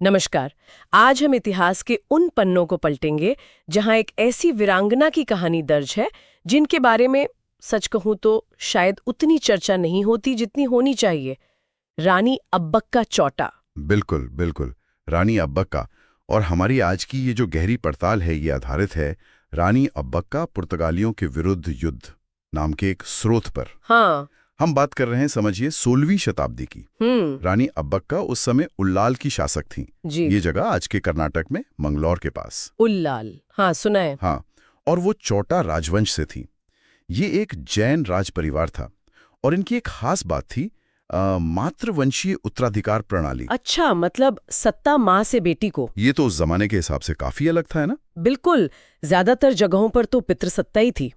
नमस्कार। आज हम इतिहास के उन पन्नों को पलटेंगे जहां एक ऐसी वीरांगना की कहानी दर्ज है जिनके बारे में सच कहूं तो शायद उतनी चर्चा नहीं होती जितनी होनी चाहिए। रानी अब्बक्का चौटा। बिल्कुल बिल्कुल। रानी अब्बक्का। और हमारी आज की ये जो गहरी पड़ताल है ये आधारित है रानी अब्बक्का पुर्तगालियों के विरुद्ध युद्ध नाम के एक स्रोत पर। हाँ। हम बात कर रहे हैं, समझिए, 16वीं शताब्दी की। रानी अब्बक्का उस समय उल्लाल की शासक थीं। जी। ये जगह आज के कर्नाटक में मंगलौर के पास। उल्लाल, हाँ सुना है। हाँ, और वो चौटा राजवंश से थी। ये एक जैन राज परिवार था और इनकी एक खास बात थी, मातृवंशीय उत्तराधिकार प्रणाली। अच्छा, मतलब सत्ता माँ से बेटी को। ये तो उस जमाने के हिसाब से काफी अलग था, है ना? बिल्कुल, ज्यादातर जगहों पर तो पितृसत्ता ही थी।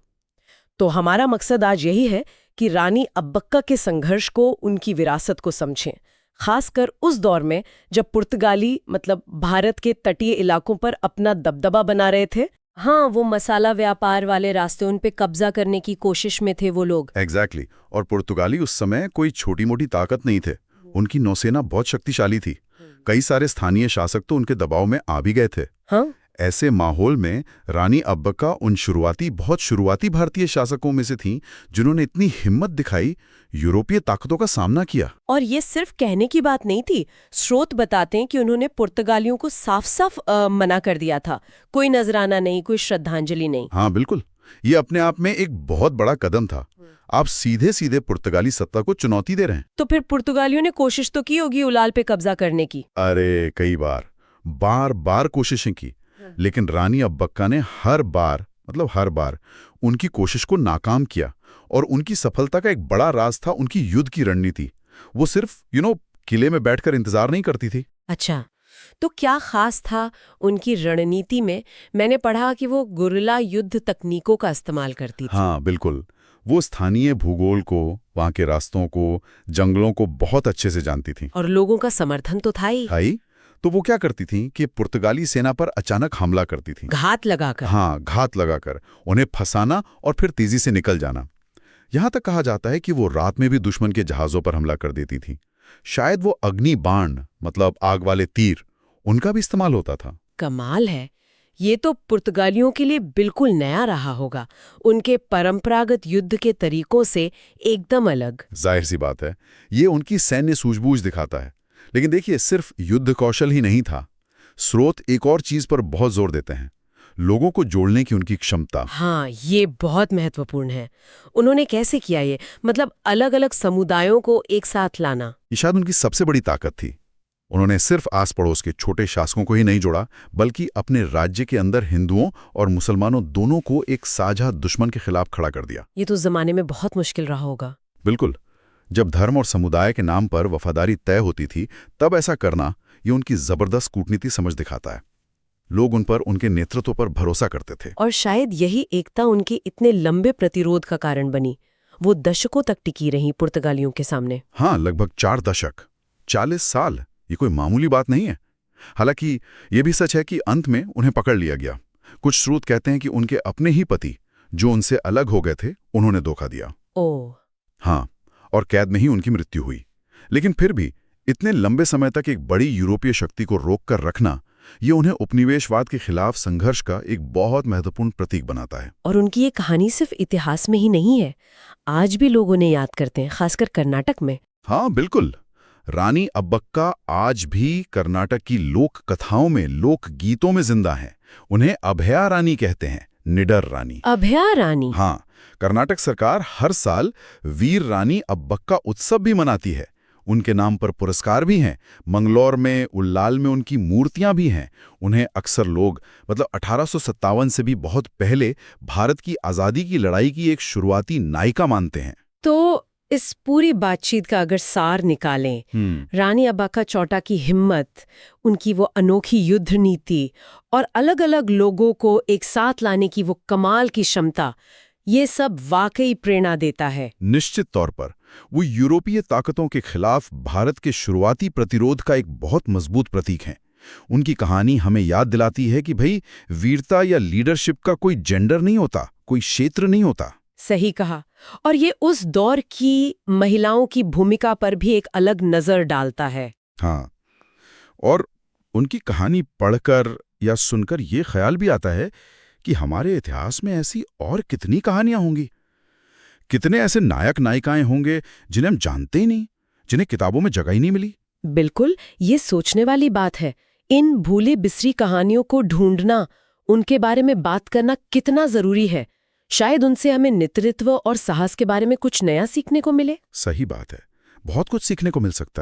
तो हमारा मकसद आज यही है कि रानी अब्बक्का के संघर्ष को, उनकी विरासत को समझें, खासकर उस दौर में जब पुर्तगाली मतलब भारत के तटीय इलाकों पर अपना दबदबा बना रहे थे। हाँ, वो मसाला व्यापार वाले रास्ते, उन पे कब्जा करने की कोशिश में थे वो लोग। एग्जैक्टली। और पुर्तगाली उस समय कोई छोटी मोटी ताकत नहीं थे। उनकी नौसेना बहुत शक्तिशाली थी। कई सारे स्थानीय शासक तो उनके दबाव में आ भी गए थे। हाँ? ऐसे माहौल में रानी अब्बक्का उन बहुत शुरुआती भारतीय शासकों में से थीं जिन्होंने इतनी हिम्मत दिखाई, यूरोपीय ताकतों का सामना किया। और ये सिर्फ कहने की बात नहीं थी। स्रोत बताते हैं कि उन्होंने पुर्तगालियों को साफ साफ मना कर दिया था। कोई नजराना नहीं, कोई श्रद्धांजलि नहीं। हाँ बिल्कुल, ये अपने आप में एक बहुत बड़ा कदम था। आप सीधे सीधे पुर्तगाली सत्ता को चुनौती दे रहे हैं। तो फिर पुर्तगालियों ने कोशिश तो की होगी उलाल पे कब्जा करने की। अरे कई बार बार कोशिशें की, लेकिन रानी अब्बक्का ने हर बार उनकी कोशिश को नाकाम किया। और उनकी सफलता का एक बड़ा राज था उनकी युद्ध की रणनीति। वो सिर्फ किले में बैठकर इंतजार नहीं करती थी। अच्छा, तो क्या खास था उनकी रणनीति में? मैंने पढ़ा कि वो गुरिल्ला युद्ध तकनीकों का इस्तेमाल करती थी। हाँ बिल्कुल, वो स्थानीय भूगोल को, वहाँ के रास्तों को, जंगलों को बहुत अच्छे से जानती थी। और लोगों का समर्थन तो था ही। तो वो क्या करती थी कि पुर्तगाली सेना पर अचानक हमला करती थी। घात लगाकर। हाँ, घात लगाकर उन्हें फंसाना और फिर तेजी से निकल जाना। यहाँ तक कहा जाता है कि वो रात में भी दुश्मन के जहाजों पर हमला कर देती थी। शायद वो अग्नि बाण, मतलब आग वाले तीर, उनका भी इस्तेमाल होता था। कमाल है। ये तो पुर्तगालियों के लिए बिल्कुल नया रहा होगा, उनके परंपरागत युद्ध के तरीकों से एकदम अलग। जाहिर सी बात है, ये उनकी सैन्य सूझबूझ दिखाता है। लेकिन देखिए, सिर्फ युद्ध कौशल ही नहीं था। स्रोत एक और चीज पर बहुत जोर देते हैं, लोगों को जोड़ने की उनकी क्षमता। हाँ, ये बहुत महत्वपूर्ण है। उन्होंने कैसे किया ये? मतलब अलग अलग समुदायों को एक साथ लाना। ये शायद उनकी सबसे बड़ी ताकत थी। उन्होंने सिर्फ आस पड़ोस के छोटे शासकों को ही नहीं जोड़ा, बल्कि अपने राज्य के अंदर हिंदुओं और मुसलमानों दोनों को एक साझा दुश्मन के खिलाफ खड़ा कर दिया। ये तो जमाने में बहुत मुश्किल रहा होगा। बिल्कुल। जब धर्म और समुदाय के नाम पर वफादारी तय होती थी, तब ऐसा करना ये उनकी जबरदस्त कूटनीति समझ दिखाता है। लोग उन पर, उनके नेतृत्व पर भरोसा करते थे। और शायद यही एकता उनके इतने लंबे प्रतिरोध का कारण बनी। वो दशकों तक टिकी रही पुर्तगालियों के सामने। हाँ, लगभग 4 दशक, 40 साल। ये कोई मामूली बात नहीं है। हालांकि ये भी सच है कि अंत में उन्हें पकड़ लिया गया। कुछ स्रोत कहते हैं कि उनके अपने ही पति, जो उनसे अलग हो गए थे, उन्होंने धोखा दिया। ओह। हाँ, और कैद में ही उनकी मृत्यु हुई। लेकिन फिर भी इतने लंबे समय तक एक बड़ी यूरोपीय शक्ति को रोक कर रखना, ये उन्हें उपनिवेशवाद के खिलाफ संघर्ष का एक बहुत महत्वपूर्ण प्रतीक बनाता है। और उनकी ये कहानी सिर्फ इतिहास में ही नहीं है, आज भी लोग उन्हें याद करते हैं, खासकर कर्नाटक में। हाँ बिल्कुल, रानी अब्बक्का आज भी कर्नाटक की लोक कथाओं में, लोक गीतों में जिंदा है। उन्हें अभया रानी कहते हैं, निडर रानी। अभया रानी? हाँ, कर्नाटक सरकार हर साल वीर रानी अब्बक्का उत्सव भी मनाती है। उनके नाम पर पुरस्कार भी हैं। मंगलौर में, उल्लाल में उनकी मूर्तियां भी हैं। उन्हें अक्सर लोग 1857 से भी बहुत पहले भारत की आज़ादी की लड़ाई की एक शुरुआती नायिका मानते हैं। तो इस पूरी बातचीत का अगर सार निकालें, रानी अब्बक्का चौटा की हिम्मत, उनकी वो अनोखी युद्ध नीति और अलग अलग लोगों को एक साथ लाने की वो कमाल की क्षमता, ये सब वाकई प्रेरणा देता है। निश्चित तौर पर वो यूरोपीय ताकतों के खिलाफ भारत के शुरुआती प्रतिरोध का एक बहुत मजबूत प्रतीक है। उनकी कहानी हमें याद दिलाती है कि भाई, वीरता या लीडरशिप का कोई जेंडर नहीं होता, कोई क्षेत्र नहीं होता। सही कहा। और ये उस दौर की महिलाओं की भूमिका पर भी एक अलग नजर डालता है। हाँ, और उनकी कहानी पढ़कर या सुनकर ये ख्याल भी आता है कि हमारे इतिहास में ऐसी और कितनी कहानियां होंगी, कितने ऐसे नायक नायिकाएं होंगे जिन्हें हम जानते ही नहीं, जिन्हें किताबों में जगह ही नहीं मिली। बिल्कुल, ये सोचने वाली बात है। इन भूली बिसरी कहानियों को ढूंढना, उनके बारे में बात करना कितना जरूरी है। शायद उनसे हमें नेतृत्व और साहस के बारे में कुछ नया सीखने को मिले। सही बात है, बहुत कुछ सीखने को मिल सकता है।